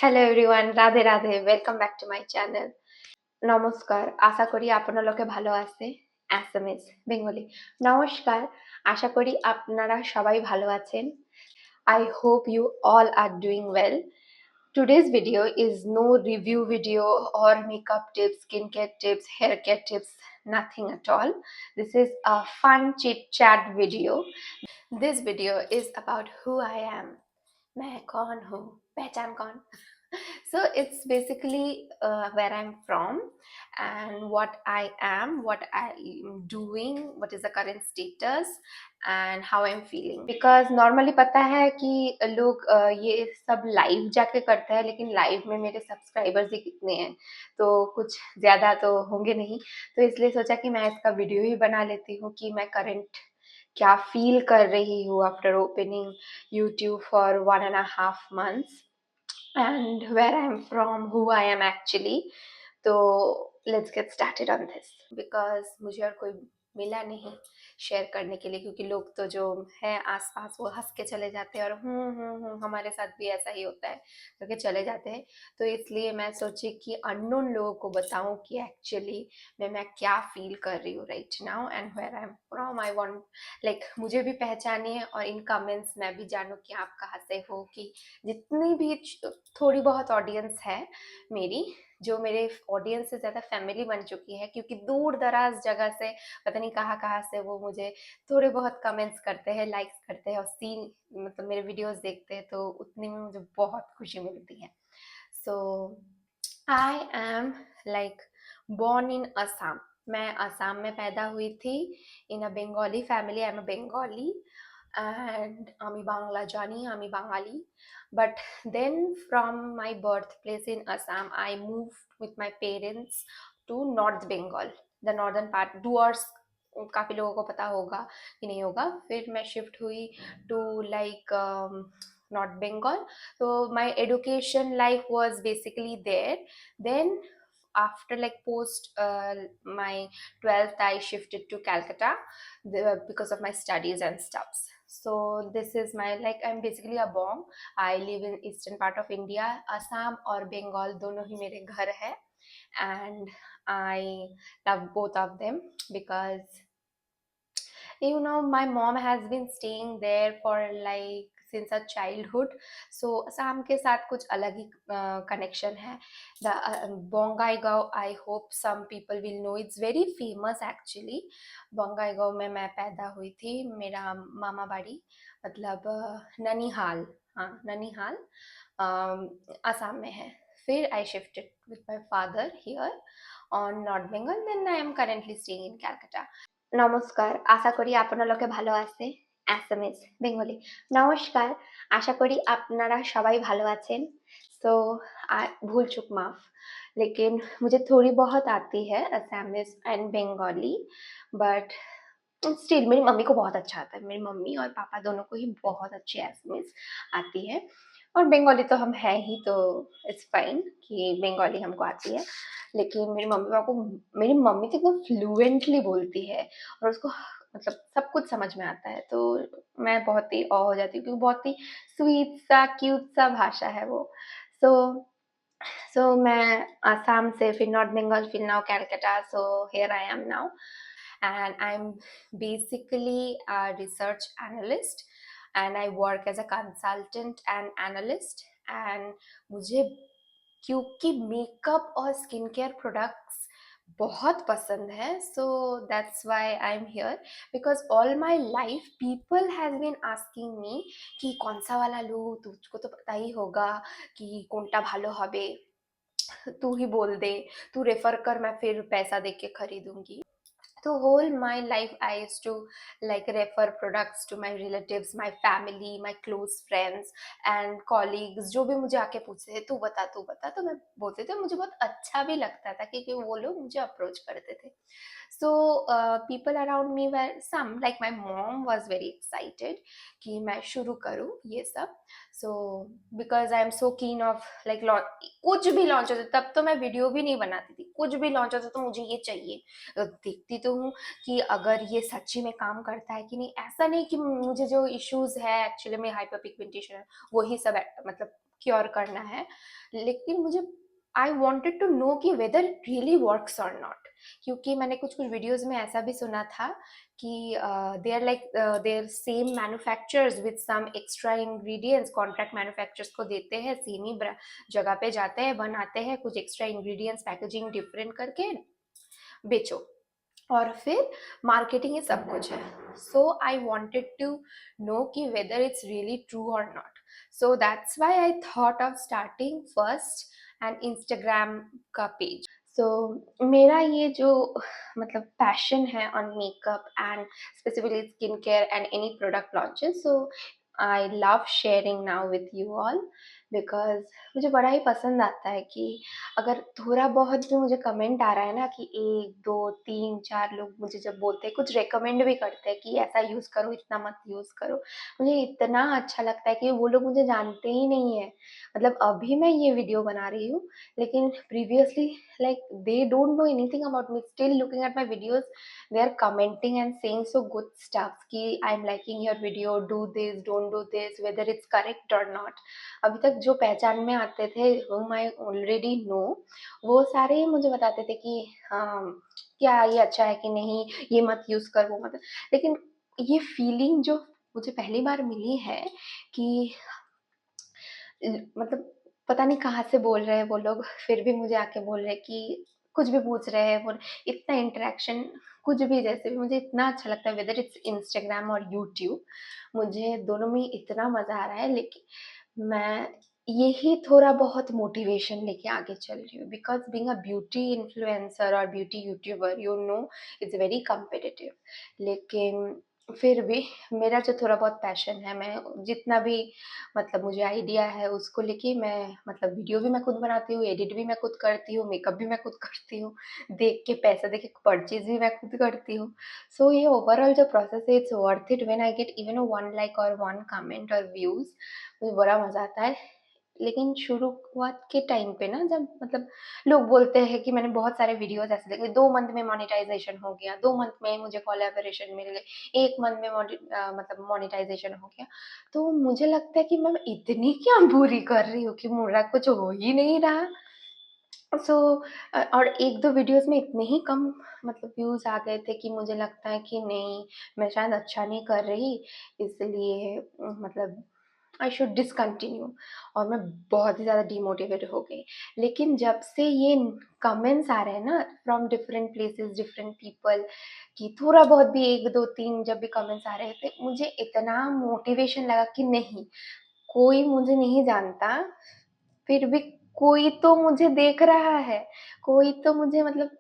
Hello everyone, Radhe Radhe. Welcome back to my channel. নমস্কার, আশা করি আপনালোকে ভালো আছে। Assamese Bengali. নমস্কার, আশা করি আপনারা সবাই ভালো আছেন। I hope you all are doing well. Today's video is no review video or makeup tips, skincare tips, hair care tips, nothing at all. This is a fun chit chat video. This video is about who I am. मैं कौन हूँ, पहचान कौन. So it's basically where I'm from and what I am, what I'm doing, what is the current status and how I'm feeling. Because normally पता है कि लोग ये सब लाइव जाके करते हैं, लेकिन लाइव में मेरे सब्सक्राइबर्स ही कितने हैं, तो कुछ ज़्यादा तो होंगे नहीं, तो इसलिए सोचा कि मैं इसका वीडियो ही बना लेती हूँ कि मैं करंट क्या फील कर रही हूँ after opening YouTube for 1.5 months and where I am from, who I am actually. तो let's get started on this because मुझे और कोई मिला नहीं शेयर करने के लिए, क्योंकि लोग तो जो है आसपास वो हंस के चले जाते हैं और हमारे साथ भी ऐसा ही होता है करके चले जाते हैं। तो इसलिए मैं सोची कि अननोन लोगों को बताऊं कि एक्चुअली मैं क्या फील कर रही हूँ right now and where I am from. I want like मुझे भी पहचानिए और इन कमेंट्स मैं भी जानूं कि आप कहाँ से हो, कि जितनी भी थोड़ी बहुत ऑडियंस है मेरी, जो मेरे ऑडियंस से ज़्यादा फैमिली बन चुकी है, क्योंकि दूर दराज जगह से पता नहीं कहाँ कहाँ से वो मुझे थोड़े बहुत कमेंट्स करते हैं, लाइक्स करते हैं और सीन मतलब मेरे वीडियोस देखते हैं, तो उतने में मुझे बहुत खुशी मिलती है। So I am like born in Assam. मैं असम में पैदा हुई थी in a Bengali family. I'm a Bengali and আমি বাংলা জানি, আমি বাঙালি। But then from my birthplace in Assam, I moved with my parents to North Bengal, the northern part, Duars। काफी लोगों को पता होगा कि नहीं होगा। फिर मैं शिफ्ट हुई to like north Bengal, so my education life was basically there. Then after like post my 12th I shifted to Calcutta because of my studies and stuffs. So this is my like I'm basically a Bong. I live in eastern part of India. Assam और Bengal दोनों ही मेरे घर है and I love both of them because my mom has been staying there for like since a childhood. So Assam के साथ कुछ अलग ही connection है. The Bongaigaon, I hope some people will know, it's very famous actually. Bongaigaon में मैं पैदा हुई थी। मेरा मामा बाड़ी मतलब ननिहाल, हाँ ननिहाल असम में है। फिर I shifted with my father here on North Bengal, then I am currently staying in Calcutta. নমস্কার, আশা করি আপনালোকে ভালো আছে। Assamese Bengali. নমস্কার, আশা করি আপনারা সবাই ভালো आছেन। सो भूल चूक माफ, लेकिन मुझे थोड़ी बहुत आती है Assamese and Bengali, but still मेरी मम्मी को बहुत अच्छा आता है। मेरी मम्मी और पापा दोनों को ही बहुत अच्छी असमीज आती है और बंगाली तो हम है ही, तो इट्स फाइन कि बंगाली हमको आती है। लेकिन मेरी मम्मी तो एकदम फ्लुएंटली बोलती है और उसको मतलब सब कुछ समझ में आता है, तो मैं बहुत ही ऑ हो जाती हूँ क्योंकि बहुत ही स्वीट सा क्यूट सा भाषा है वो। सो मैं आसाम से फिर नॉर्थ बंगाल फिर now Calcutta, so here I am now and I'm basically a research analyst and I work as a consultant and analyst। and मुझे क्योंकि मेकअप और स्किन केयर प्रोडक्ट्स बहुत पसंद है, so that's why I am here. Because all my life people has been asking me कि कौन सा वाला लूँ, तुझको तो पता ही होगा कि कोनटा भालो हबे, तू ही बोल दे, तू रेफर कर, मैं फिर पैसा दे के खरीदूंगी। तो whole my life I used to like refer products to my relatives, my family, my close friends and colleagues। जो भी मुझे आके पूछते थे तू बता तू बता, तो मैं बोलते थे, मुझे बहुत अच्छा भी लगता था क्योंकि वो लोग मुझे अप्रोच करते थे। So people around me were some like my mom was very excited कि मैं शुरू करूँ ये सब। So because I am so keen of like कुछ भी लॉन्च होता तब तो मैं वीडियो भी नहीं बनाती थी, कुछ भी लॉन्च होता तो मुझे ये चाहिए, देखती तो हूँ कि अगर ये सच्ची में काम करता है कि नहीं। ऐसा नहीं कि मुझे जो इश्यूज है एक्चुअली में हाइपर पिगमेंटेशन है वही सब मतलब क्योर करना है, लेकिन मुझे आई वॉन्टेड टू नो कि वेदर इट रियली वर्क्स और नॉट। क्योंकि मैंने कुछ कुछ वीडियोज में ऐसा भी सुना था कि they are like their same manufacturers with some extra ingredients, contract manufacturers को देते हैं, सेम ही जगह पे जाते हैं, बनाते हैं, कुछ एक्स्ट्रा इंग्रेडिएंट्स पैकेजिंग डिफरेंट करके बेचो, और फिर मार्केटिंग ही सब कुछ है। So I wanted to know कि वेदर इट्स रियली ट्रू और not. So that's why I thought of starting first and Instagram का पेज। सो मेरा ये जो मतलब पैशन है on makeup and specifically skin care and any product launches, so I love sharing now with you all, because मुझे बड़ा ही पसंद आता है कि अगर थोड़ा बहुत भी मुझे कमेंट आ रहा है ना कि 1 2 3 4 लोग मुझे जब बोलते हैं, कुछ रेकमेंड भी करते हैं कि ऐसा यूज़ करो, इतना मत यूज़ करो, मुझे इतना अच्छा लगता है कि वो लोग मुझे जानते ही नहीं है। मतलब अभी मैं ये वीडियो बना रही हूँ, लेकिन previously like they don't know anything about me, still looking at my videos, they are commenting and saying so good stuffs कि I am liking your video, do this, don't do this, whether it's correct और not. अभी तक जो पहचान में आते थे, whom I already know, वो सारे ही मुझे बताते थे कि हाँ, क्या ये अच्छा है कि नहीं, ये मत यूज़ कर, वो मत। लेकिन ये फीलिंग जो मुझे पहली बार मिली है कि मतलब पता नहीं कहाँ से बोल रहे हैं वो लोग, फिर भी मुझे आके बोल रहे हैं कि कुछ भी पूछ रहे हैं, वो इतना इंटरेक्शन, कुछ भी जैसे भी मुझे इतना अच्छा लगता है, वेदर इट्स इंस्टाग्राम और यूट्यूब, मुझे दोनों में इतना मज़ा आ रहा है। लेकिन मैं यही थोड़ा बहुत मोटिवेशन लेके आगे चल रही हूँ, because being a beauty influencer और beauty YouTuber, you know, it's very competitive. लेकिन फिर भी मेरा जो थोड़ा बहुत पैशन है, मैं जितना भी मतलब मुझे आइडिया है उसको लेके मैं मतलब वीडियो भी मैं खुद बनाती हूँ, एडिट भी मैं खुद करती हूँ, मेकअप भी मैं खुद करती हूँ, देख के पैसे दे के परचेज भी मैं खुद करती हूँ। सो ये ओवरऑल जो प्रोसेस है, it's worth it when I get even 1 like और 1 कमेंट और व्यूज, मुझे बड़ा मजा आता है। लेकिन शुरुआत के टाइम पे ना, जब मतलब लोग बोलते हैं कि मैंने बहुत सारे वीडियोस ऐसे देखे, 2 मंथ में मोनेटाइजेशन हो गया, 2 मंथ में मुझे कोलैबोरेशन मिल गए, 1 मंथ में मतलब मोनेटाइजेशन हो गया, तो मुझे लगता है कि मैं इतनी क्या बुरी कर रही हूँ कि मेरा कुछ हो ही नहीं रहा। सो और 1-2 वीडियोज़ में इतने ही कम मतलब व्यूज़ आ गए थे कि मुझे लगता है कि नहीं, मैं शायद अच्छा नहीं कर रही, इसलिए मतलब आई शुड डिसकंटिन्यू, और मैं बहुत ही ज़्यादा डिमोटिवेट हो गई। लेकिन जब से ये कमेंट्स आ रहे हैं ना from different places, different people, कि थोड़ा बहुत भी 1 2 3 जब भी कमेंट्स आ रहे थे, मुझे इतना मोटिवेशन लगा कि नहीं, कोई मुझे नहीं जानता, फिर भी कोई तो मुझे देख रहा है, कोई तो मुझे मतलब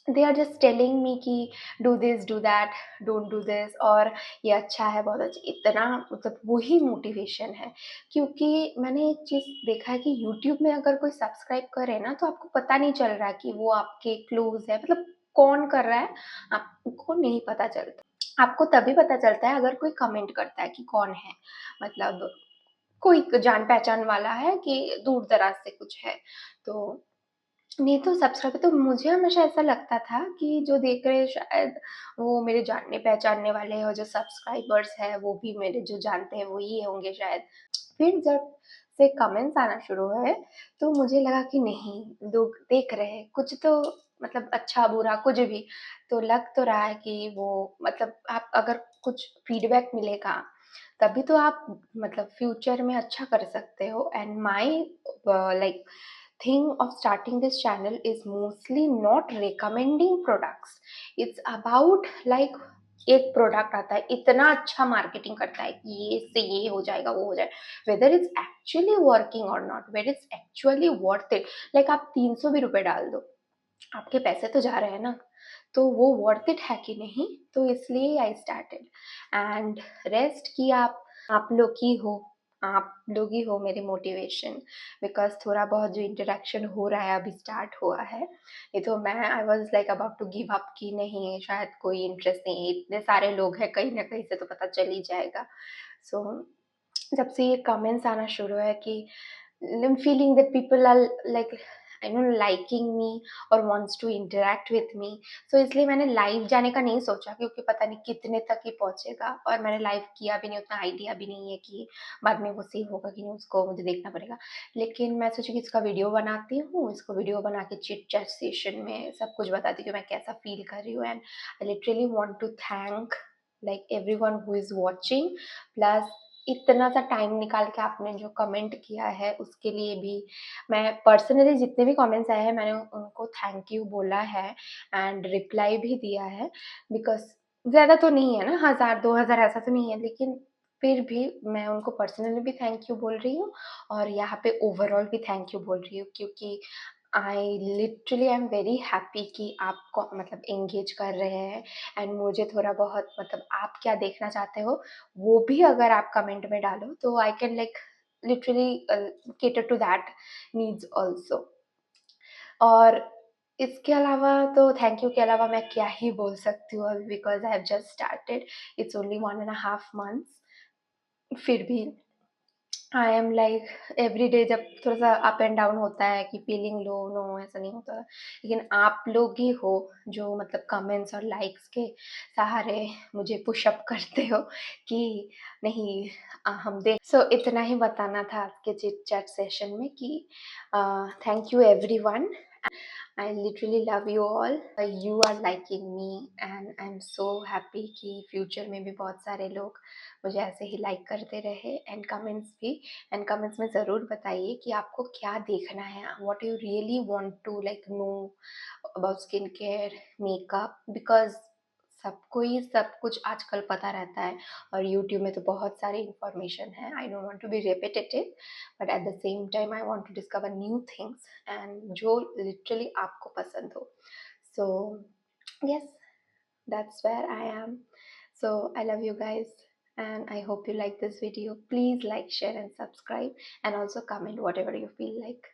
they are just telling me कि do this, do that, don't do this, और ये अच्छा है, बहुत अच्छा, इतना मतलब वही मोटिवेशन है। क्योंकि मैंने एक चीज़ देखा है कि यूट्यूब में अगर कोई सब्सक्राइब करे ना, तो आपको पता नहीं चल रहा कि वो आपके क्लोज़ है, मतलब कौन कर रहा है, आपको नहीं पता चलता। आपको तभी पता चलता है अगर कोई कमेंट करता है कि कौन है, मतलब कोई जान पहचान वाला है कि दूर दराज से कुछ है। तो नहीं तो सब्सक्राइब, तो मुझे हमेशा ऐसा लगता था कि जो देख रहे हैं शायद वो मेरे जानने पहचानने वाले हैं, और जो सब्सक्राइबर्स हैं वो भी मेरे जो जानते हैं वो ही होंगे शायद। फिर जब से कमेंट्स आना शुरू हुए, तो मुझे लगा कि नहीं, लोग देख रहे हैं कुछ तो, मतलब अच्छा बुरा कुछ भी, तो लग तो रहा है कि वो मतलब आप अगर कुछ फीडबैक मिलेगा, तभी तो आप मतलब फ्यूचर में अच्छा कर सकते हो। And my like thing of starting this channel is mostly not recommending products, it's about like एक प्रोडक्ट आता है, इतना अच्छा मार्केटिंग करता है कि ये इससे ये हो जाएगा, वो हो जाएगा, वेदर इट्स एक्चुअली वर्किंग और not, whether it's actually worth it. Like आप 300 भी रुपए डाल दो, आपके पैसे तो जा रहे हैं ना, तो वो वर्थ इट है कि नहीं, तो इसलिए आई स्टार्टेड। एंड रेस्ट की आप लोग ही हो, आप लोग ही हो मेरी मोटिवेशन, बिकॉज थोड़ा बहुत जो इंटरेक्शन हो रहा है अभी स्टार्ट हुआ है, ये तो मैं I was like about to give up कि नहीं, शायद कोई इंटरेस्ट नहीं है, इतने सारे लोग हैं, कहीं ना कहीं से तो पता चल ही जाएगा। सो जब से ये कमेंट्स आना शुरू है कि I'm feeling that people are like I know liking me और wants to interact with me. So इसलिए मैंने लाइव जाने का नहीं सोचा, क्योंकि पता नहीं कितने तक ही पहुंचेगा, और मैंने लाइव किया भी नहीं, उतना आइडिया भी नहीं है कि बाद में वो सेव होगा कि नहीं, उसको मुझे देखना पड़ेगा। लेकिन मैं सोची कि इसका वीडियो बनाती हूँ, इसको वीडियो बना के चिट चैट सेशन में सब कुछ बताती हूँ कि मैं कैसा फील कर रही हूँ। And I literally want to thank like everyone who is watching, plus इतना सा टाइम निकाल के आपने जो कमेंट किया है उसके लिए भी। मैं पर्सनली जितने भी कमेंट्स आए हैं मैंने उनको थैंक यू बोला है एंड रिप्लाई भी दिया है, बिकॉज ज़्यादा तो नहीं है ना, 1000 2000 ऐसा तो नहीं है, लेकिन फिर भी मैं उनको पर्सनली भी थैंक यू बोल रही हूँ और यहाँ पे ओवरऑल भी थैंक यू बोल रही हूँ, क्योंकि I literally I am very happy कि आप मतलब एंगेज कर रहे हैं। एंड मुझे थोड़ा बहुत मतलब आप क्या देखना चाहते हो वो भी अगर आप कमेंट में डालो तो I can like literally cater to that needs also. और इसके अलावा तो थैंक यू के अलावा मैं क्या ही बोल सकती हूँ अभी, because I have just started, it's only 1.5 months। फिर भी आई एम लाइक एवरी डे जब थोड़ा सा अप एंड डाउन होता है कि फीलिंग लो, नो ऐसा नहीं होता, लेकिन आप लोग ही हो जो मतलब कमेंट्स और लाइक्स के सहारे मुझे पुशअप करते हो कि नहीं हम देख। सो इतना ही बताना था आज के चिट चैट सेशन में कि thank you everyone. I literally love you all. You are liking me and I'm so happy कि फ्यूचर में भी बहुत सारे लोग मुझे ऐसे ही लाइक करते रहे। एंड कमेंट्स भी, एंड कमेंट्स में ज़रूर बताइए कि आपको क्या देखना है, what you really want to like know about skin care makeup, because सबको ही सब कुछ आजकल पता रहता है और यूट्यूब में तो बहुत सारी इंफॉर्मेशन है। I don't want to be repetitive, but at the same time I want to discover new things and जो लिटरली आपको पसंद हो। सो yes, that's where I am. So I love you guys and I hope you like this video. Please like, share and subscribe, and also comment whatever you feel like.